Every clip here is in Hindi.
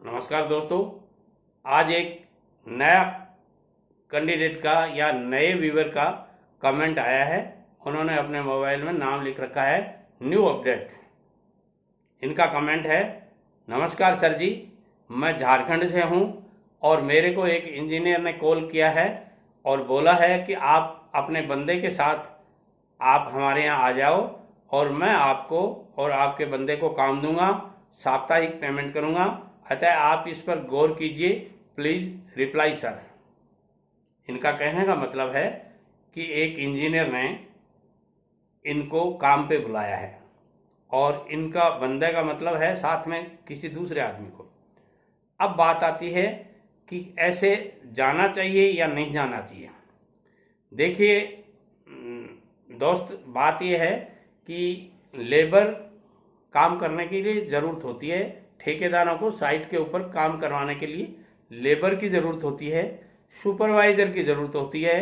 नमस्कार दोस्तों। आज एक नया कैंडिडेट का या नए व्यूवर का कमेंट आया है। उन्होंने अपने मोबाइल में नाम लिख रखा है न्यू अपडेट। इनका कमेंट है, नमस्कार सर जी, मैं झारखंड से हूं और मेरे को एक इंजीनियर ने कॉल किया है और बोला है कि आप अपने बंदे के साथ आप हमारे यहाँ आ जाओ और मैं आपको और आपके बंदे को काम दूंगा, साप्ताहिक पेमेंट करूंगा, अतः आप इस पर गौर कीजिए, प्लीज रिप्लाई सर। इनका कहने का मतलब है कि एक इंजीनियर ने इनको काम पे बुलाया है और इनका बंदे का मतलब है साथ में किसी दूसरे आदमी को। अब बात आती है कि ऐसे जाना चाहिए या नहीं जाना चाहिए। देखिए दोस्त, बात यह है कि लेबर काम करने के लिए ज़रूरत होती है। ठेकेदारों को साइट के ऊपर काम करवाने के लिए लेबर की ज़रूरत होती है, सुपरवाइज़र की ज़रूरत होती है,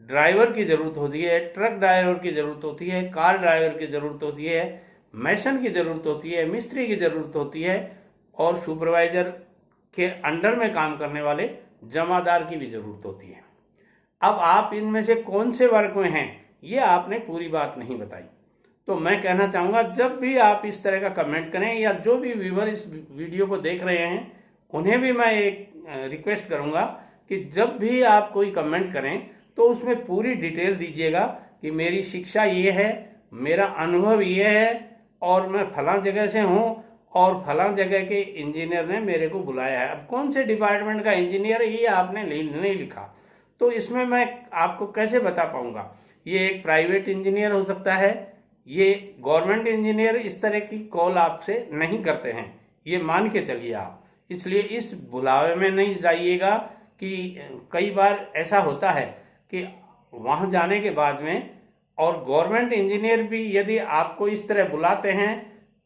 ड्राइवर की ज़रूरत होती है, ट्रक ड्राइवर की ज़रूरत होती है, कार ड्राइवर की ज़रूरत होती है, मैसन की ज़रूरत होती है, मिस्त्री की ज़रूरत होती है और सुपरवाइज़र के अंडर में काम करने वाले जमादार की भी ज़रूरत होती है। अब आप इनमें से कौन से वर्ग में हैं, ये आपने पूरी बात नहीं बताई। तो मैं कहना चाहूँगा, जब भी आप इस तरह का कमेंट करें या जो भी व्यूवर इस वीडियो को देख रहे हैं उन्हें भी मैं एक रिक्वेस्ट करूँगा कि जब भी आप कोई कमेंट करें तो उसमें पूरी डिटेल दीजिएगा कि मेरी शिक्षा ये है, मेरा अनुभव ये है और मैं फलां जगह से हूँ और फलां जगह के इंजीनियर ने मेरे को बुलाया है। अब कौन से डिपार्टमेंट का इंजीनियर ये आपने नहीं लिखा, तो इसमें मैं आपको कैसे बता पाऊँगा। ये एक प्राइवेट इंजीनियर हो सकता है, ये गवर्नमेंट इंजीनियर इस तरह की कॉल आपसे नहीं करते हैं, ये मान के चलिए आप। इसलिए इस बुलावे में नहीं जाइएगा कि कई बार ऐसा होता है कि वहाँ जाने के बाद में और गवर्नमेंट इंजीनियर भी यदि आपको इस तरह बुलाते हैं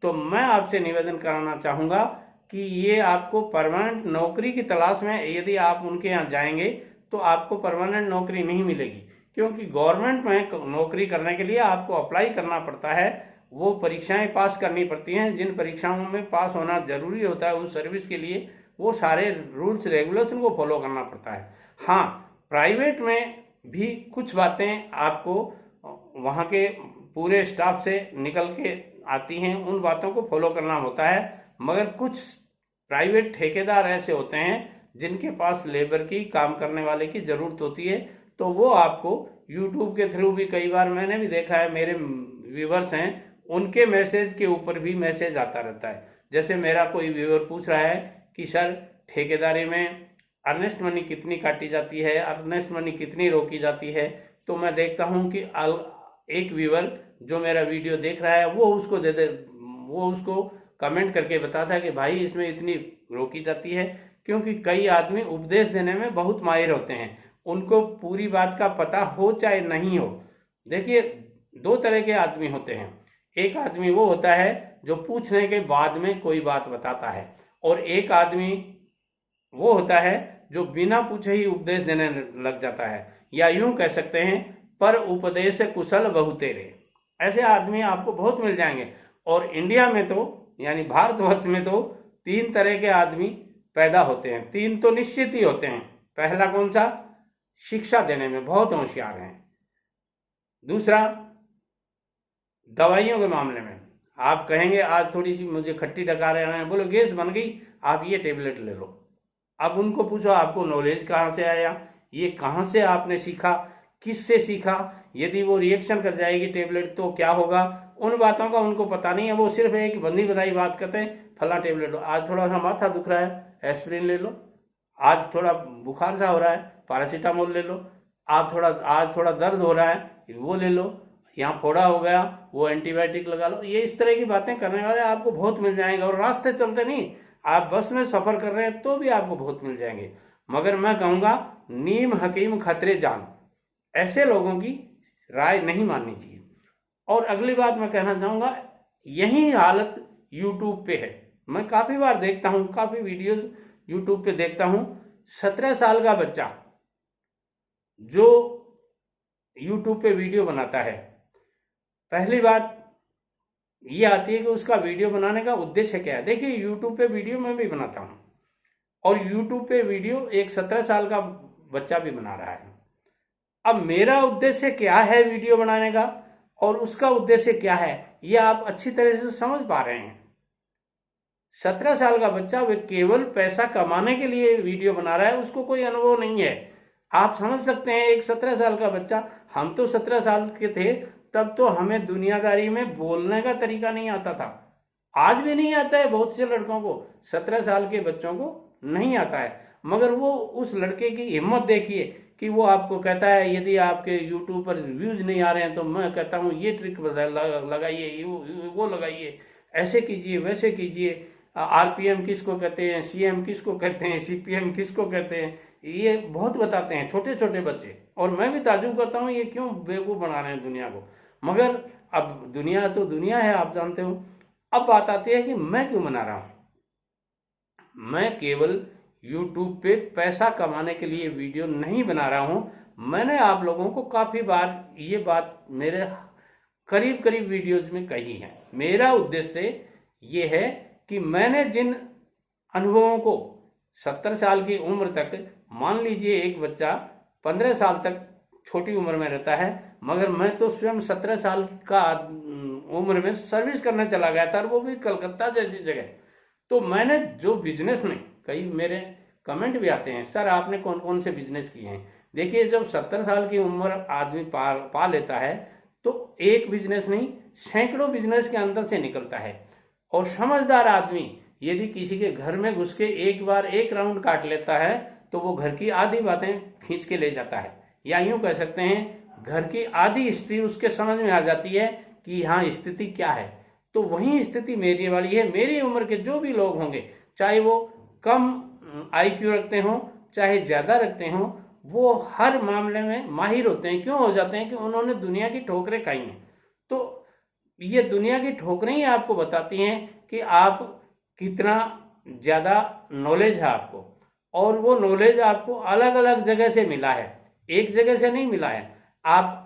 तो मैं आपसे निवेदन कराना चाहूँगा कि ये आपको परमानेंट नौकरी की तलाश में यदि आप उनके यहाँ जाएंगे तो आपको परमानेंट नौकरी नहीं मिलेगी, क्योंकि गवर्नमेंट में नौकरी करने के लिए आपको अप्लाई करना पड़ता है, वो परीक्षाएं पास करनी पड़ती हैं। जिन परीक्षाओं में पास होना जरूरी होता है उस सर्विस के लिए, वो सारे रूल्स रेगुलेशन को फॉलो करना पड़ता है। हाँ, प्राइवेट में भी कुछ बातें आपको वहाँ के पूरे स्टाफ से निकल के आती हैं, उन बातों को फॉलो करना होता है। मगर कुछ प्राइवेट ठेकेदार ऐसे होते हैं जिनके पास लेबर की, काम करने वाले की ज़रूरत होती है, तो वो आपको YouTube के थ्रू भी कई बार मैंने भी देखा है, मेरे व्यूवर्स हैं उनके मैसेज के ऊपर भी मैसेज आता रहता है। जैसे मेरा कोई व्यूवर पूछ रहा है कि सर ठेकेदारी में अर्नेस्ट मनी कितनी काटी जाती है, अर्नेस्ट मनी कितनी रोकी जाती है, तो मैं देखता हूँ कि एक व्यूवर जो मेरा वीडियो देख रहा है वो उसको कमेंट करके बताता है कि भाई इसमें इतनी रोकी जाती है, क्योंकि कई आदमी उपदेश देने में बहुत माहिर होते हैं, उनको पूरी बात का पता हो चाहे नहीं हो। देखिए, दो तरह के आदमी होते हैं। एक आदमी वो होता है जो पूछने के बाद में कोई बात बताता है, और एक आदमी वो होता है जो बिना पूछे ही उपदेश देने लग जाता है, या यूं कह सकते हैं पर उपदेश कुशल बहु तेरे। ऐसे आदमी आपको बहुत मिल जाएंगे। और इंडिया में तो यानी भारतवर्ष में तो तीन तरह के आदमी पैदा होते हैं, तीन तो निश्चित ही होते हैं। पहला कौन सा? शिक्षा देने में बहुत होशियार हैं। दूसरा, दवाइयों के मामले में आप कहेंगे आज थोड़ी सी मुझे खट्टी डकार हैं, बोलो गैस बन गई, आप ये टेबलेट ले लो। अब उनको पूछो आपको नॉलेज कहाँ से आया, ये कहाँ से आपने सीखा, किससे सीखा, यदि वो रिएक्शन कर जाएगी टेबलेट तो क्या होगा, उन बातों का उनको पता नहीं है। वो सिर्फ एक बंदी बताई बात करते हैं, फला टेबलेट लो, आज थोड़ा सा माथा दुख रहा है एस्प्रिन ले लो, आज थोड़ा बुखार सा हो रहा है पैरासीटामोल ले लो, आज थोड़ा दर्द हो रहा है वो ले लो, यहाँ फोड़ा हो गया वो एंटीबायोटिक लगा लो। ये इस तरह की बातें करने वाले आपको बहुत मिल जाएंगे। और रास्ते चलते नहीं, आप बस में सफर कर रहे हैं तो भी आपको बहुत मिल जाएंगे। मगर मैं कहूँगा नीम हकीम खतरे जान, ऐसे लोगों की राय नहीं माननी चाहिए। और अगली बात मैं कहना चाहूँगा, यही हालत यूट्यूब पे है। मैं काफ़ी बार देखता हूँ, काफ़ी वीडियोस यूट्यूब पे देखता हूँ, 17 साल का बच्चा जो यूट्यूब पे वीडियो बनाता है, पहली बात ये आती है कि उसका वीडियो बनाने का उद्देश्य क्या है। देखिए, यूट्यूब पे वीडियो मैं भी बनाता हूँ, और YouTube पे वीडियो एक 17 साल का बच्चा भी बना रहा है। अब मेरा उद्देश्य क्या है वीडियो बनाने का और उसका उद्देश्य क्या है, ये आप अच्छी तरह से समझ पा रहे हैं। 17 साल का बच्चा वे केवल पैसा कमाने के लिए वीडियो बना रहा है, उसको कोई अनुभव नहीं है। आप समझ सकते हैं, एक 17 साल का बच्चा, हम तो 17 साल के थे तब तो हमें दुनियादारी में बोलने का तरीका नहीं आता था। आज भी नहीं आता है, बहुत से लड़कों को, 17 साल के बच्चों को नहीं आता है। मगर वो उस लड़के की हिम्मत देखिए कि वो आपको कहता है यदि आपके YouTube पर व्यूज नहीं आ रहे हैं तो मैं कहता हूँ ये ट्रिक लगाइए, वो लगाइए, ऐसे कीजिए, वैसे कीजिए। RPM किसको कहते हैं, CM किसको कहते हैं, CPM किसको कहते हैं, ये बहुत बताते हैं छोटे छोटे बच्चे। और मैं भी ताजुब करता हूँ ये क्यों बेवकूफ़ बना रहे हैं दुनिया को। मगर अब दुनिया तो दुनिया है, आप जानते हो। अब बात आती है कि मैं क्यों बना रहा हूँ। मैं केवल YouTube पे पैसा कमाने के लिए वीडियो नहीं बना रहा हूँ। मैंने आप लोगों को काफ़ी बार ये बात मेरे करीब करीब वीडियोज में कही है। मेरा उद्देश्य ये है कि मैंने जिन अनुभवों को 70 साल की उम्र तक, मान लीजिए एक बच्चा 15 साल तक छोटी उम्र में रहता है, मगर मैं तो स्वयं 17 साल का उम्र में सर्विस करने चला गया था, और वो भी कलकत्ता जैसी जगह। तो मैंने जो बिजनेस में, कई मेरे कमेंट भी आते हैं, सर आपने कौन कौन से बिजनेस किए हैं। देखिए, जब 70 साल की उम्र आदमी पा लेता है तो एक बिजनेस नहीं, सैकड़ों बिजनेस के अंदर से निकलता है। और समझदार आदमी यदि किसी के घर में घुस के एक बार एक राउंड काट लेता है तो वो घर की आधी बातें खींच के ले जाता है, या यूं कह सकते हैं घर की आधी हिस्ट्री उसके समझ में आ जाती है कि हाँ स्थिति क्या है। तो वही स्थिति मेरी वाली है। मेरी उम्र के जो भी लोग होंगे, चाहे वो कम IQ रखते हों चाहे ज़्यादा रखते हों, वो हर मामले में माहिर होते हैं। क्यों हो जाते हैं कि उन्होंने दुनिया की ठोकरें खाई हैं। तो ये दुनिया की ठोकरें ही आपको बताती हैं कि आप कितना ज़्यादा नॉलेज है आपको, और वो नॉलेज आपको अलग अलग जगह से मिला है, एक जगह से नहीं मिला है। आप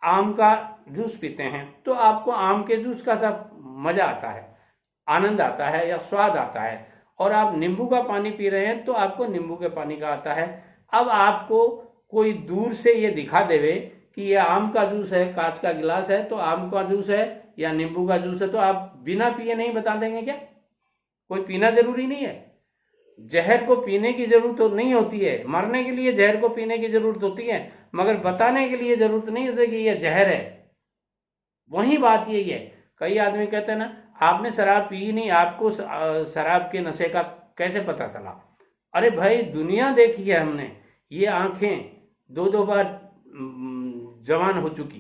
आम का जूस पीते हैं तो आपको आम के जूस का सब मज़ा आता है, आनंद आता है या स्वाद आता है, और आप नींबू का पानी पी रहे हैं तो आपको नींबू के पानी का आता है। अब आपको कोई दूर से ये दिखा देवे कि ये आम का जूस है, कांच का गिलास है तो आम का जूस है या नींबू का जूस है, तो आप बिना पिए नहीं बता देंगे क्या? कोई पीना जरूरी नहीं है। जहर को पीने की जरूरत तो नहीं होती है, मरने के लिए जहर को पीने की जरूरत होती है, मगर बताने के लिए जरूरत नहीं होती कि यह जहर है। वही बात यही है। कई आदमी कहते हैं ना, आपने शराब पी नहीं, आपको शराब के नशे का कैसे पता चला? अरे भाई, दुनिया देखी है हमने। ये आंखें दो बार जवान हो चुकी,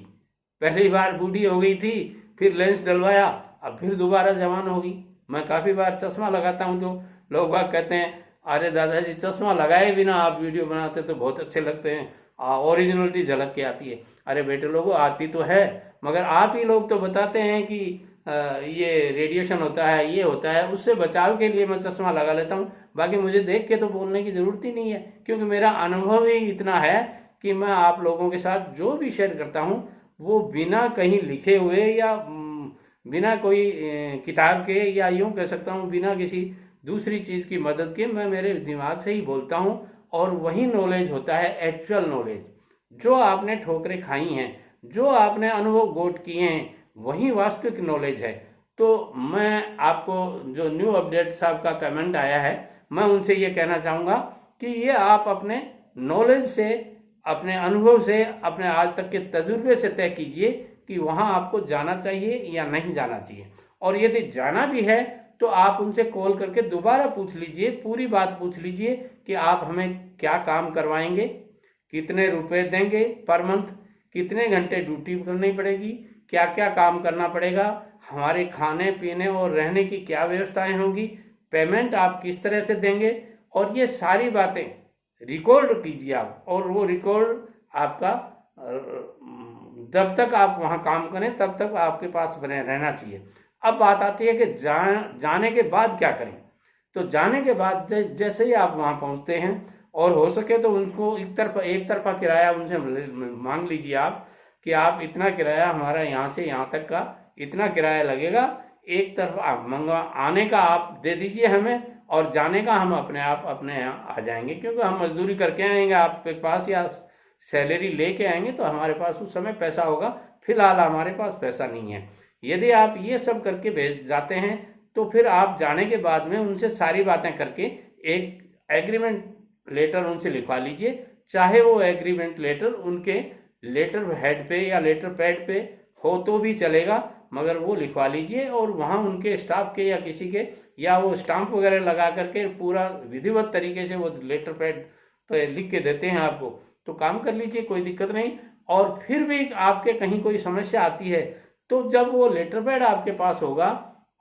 पहली बार बूढ़ी हो गई थी, फिर लेंस डलवाया, अब फिर दोबारा जवान हो गई। मैं काफ़ी बार चश्मा लगाता हूँ तो लोग बाग कहते हैं, अरे दादाजी चश्मा लगाए बिना आप वीडियो बनाते तो बहुत अच्छे लगते हैं, ओरिजिनलिटी झलक के आती है। अरे बेटे लोगों, आती तो है, मगर आप ही लोग तो बताते हैं कि ये रेडिएशन होता है, ये होता है, उससे बचाव के लिए मैं चश्मा लगा लेता हूँ। बाकी मुझे देख के तो बोलने की ज़रूरत ही नहीं है, क्योंकि मेरा अनुभव ही इतना है कि मैं आप लोगों के साथ जो भी शेयर करता हूँ वो बिना कहीं लिखे हुए या बिना कोई किताब के, या यूँ कह सकता हूँ बिना किसी दूसरी चीज़ की मदद के, मैं मेरे दिमाग से ही बोलता हूँ। और वही नॉलेज होता है एक्चुअल नॉलेज, जो आपने ठोकरें खाई हैं, जो आपने अनुभव गोट किए हैं, वही वास्तविक नॉलेज है। तो मैं आपको, जो न्यू अपडेट साहब का कमेंट आया है, मैं उनसे ये कहना चाहूँगा कि ये आप अपने नॉलेज से, अपने अनुभव से, अपने आज तक के तजुर्बे से तय कीजिए कि वहाँ आपको जाना चाहिए या नहीं जाना चाहिए। और यदि जाना भी है तो आप उनसे कॉल करके दोबारा पूछ लीजिए, पूरी बात पूछ लीजिए कि आप हमें क्या काम करवाएंगे, कितने रुपए देंगे पर मंथ, कितने घंटे ड्यूटी करनी पड़ेगी, क्या क्या काम करना पड़ेगा, हमारे खाने पीने और रहने की क्या व्यवस्थाएं होंगी, पेमेंट आप किस तरह से देंगे, और ये सारी बातें रिकॉर्ड कीजिए आप। और वो रिकॉर्ड आपका जब तक आप वहाँ काम करें तब तक आपके पास बने रहना चाहिए। अब बात आती है कि जाने के बाद क्या करें। तो जाने के बाद जैसे ही आप वहाँ पहुँचते हैं, और हो सके तो उनको एक तरफा किराया उनसे मांग लीजिए आप कि आप इतना किराया, हमारा यहाँ से यहाँ तक का इतना किराया लगेगा, एक तरफा आने का आप दे दीजिए हमें, और जाने का हम अपने आप अपने यहाँ आ जाएंगे, क्योंकि हम मजदूरी करके आएंगे आपके पास या सैलरी लेके आएंगे तो हमारे पास उस समय पैसा होगा। फिलहाल हमारे पास पैसा नहीं है। यदि आप ये सब करके भेज जाते हैं तो फिर आप जाने के बाद में उनसे सारी बातें करके एक एग्रीमेंट लेटर उनसे लिखवा लीजिए। चाहे वो एग्रीमेंट लेटर उनके लेटर हेड पे या लेटर पैड पे हो तो भी चलेगा, मगर वो लिखवा लीजिए और वहाँ उनके स्टाफ के या किसी के या वो स्टाम्प वगैरह लगा करके पूरा विधिवत तरीके से वो लेटर पैड पे लिख के देते हैं आपको, तो काम कर लीजिए, कोई दिक्कत नहीं। और फिर भी आपके कहीं कोई समस्या आती है तो जब वो लेटर पैड आपके पास होगा,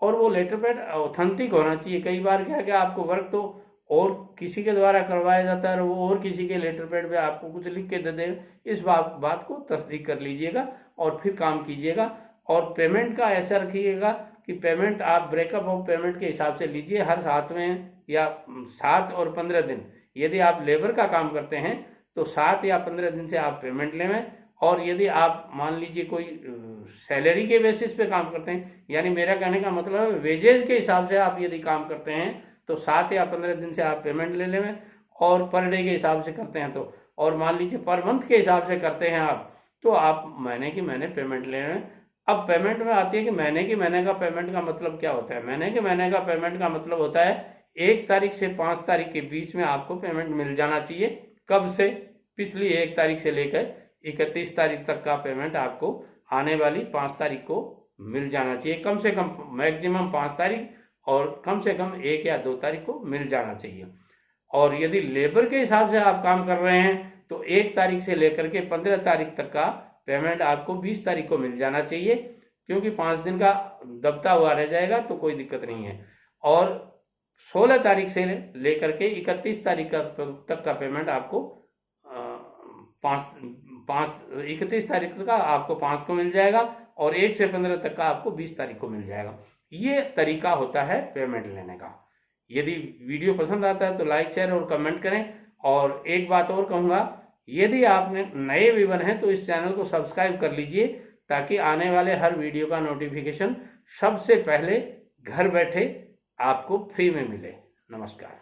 और वो लेटर पैड ऑथेंटिक होना चाहिए। कई बार क्या है कि आपको वर्क तो और किसी के द्वारा करवाया जाता है और वो और किसी के लेटर पैड पे आपको कुछ लिख के दे दे। इस बात को तस्दीक कर लीजिएगा और फिर काम कीजिएगा। और पेमेंट का ऐसा रखिएगा कि पेमेंट आप ब्रेकअप ऑफ पेमेंट के हिसाब से लीजिए, हर 7 में या 7 और 15 दिन। यदि आप लेबर का काम करते हैं तो 7 या 15 दिन से आप पेमेंट लें। और यदि आप मान लीजिए कोई सैलरी के बेसिस पे काम करते हैं, यानी मेरा कहने का मतलब है वेजेस के हिसाब से आप यदि काम करते हैं तो 7 या 15 दिन से आप पेमेंट ले लें। और पर डे के हिसाब से करते हैं तो, और मान लीजिए पर मंथ के हिसाब से करते हैं आप, तो आप महीने की महीने पेमेंट ले रहे हैं। अब पेमेंट में आती है कि महीने की महीने का पेमेंट का मतलब क्या होता है। महीने के महीने का पेमेंट का मतलब होता है 1 तारीख से 5 तारीख के बीच में आपको पेमेंट मिल जाना चाहिए। कब से? पिछली 1 तारीख से लेकर 31 तारीख तक का पेमेंट आपको आने वाली 5 तारीख को मिल जाना चाहिए। कम से कम मैक्सिमम 5 तारीख और कम से कम 1 या 2 तारीख को मिल जाना चाहिए। और यदि लेबर के हिसाब से आप काम कर रहे हैं तो 1 तारीख से लेकर के 15 तारीख तक का पेमेंट आपको 20 तारीख को मिल जाना चाहिए, क्योंकि 5 दिन का दबता हुआ रह जाएगा तो कोई दिक्कत नहीं है। और 16 तारीख से लेकर के 31 तारीख तक का पेमेंट आपको 31 तारीख तक का आपको 5 को मिल जाएगा और 1 से 15 तक का आपको 20 तारीख को मिल जाएगा। ये तरीका होता है पेमेंट लेने का। यदि वीडियो पसंद आता है तो लाइक, शेयर और कमेंट करें। और एक बात और कहूँगा, यदि आपने नए व्यूअर हैं तो इस चैनल को सब्सक्राइब कर लीजिए, ताकि आने वाले हर वीडियो का नोटिफिकेशन सबसे पहले घर बैठे आपको फ्री में मिले। नमस्कार।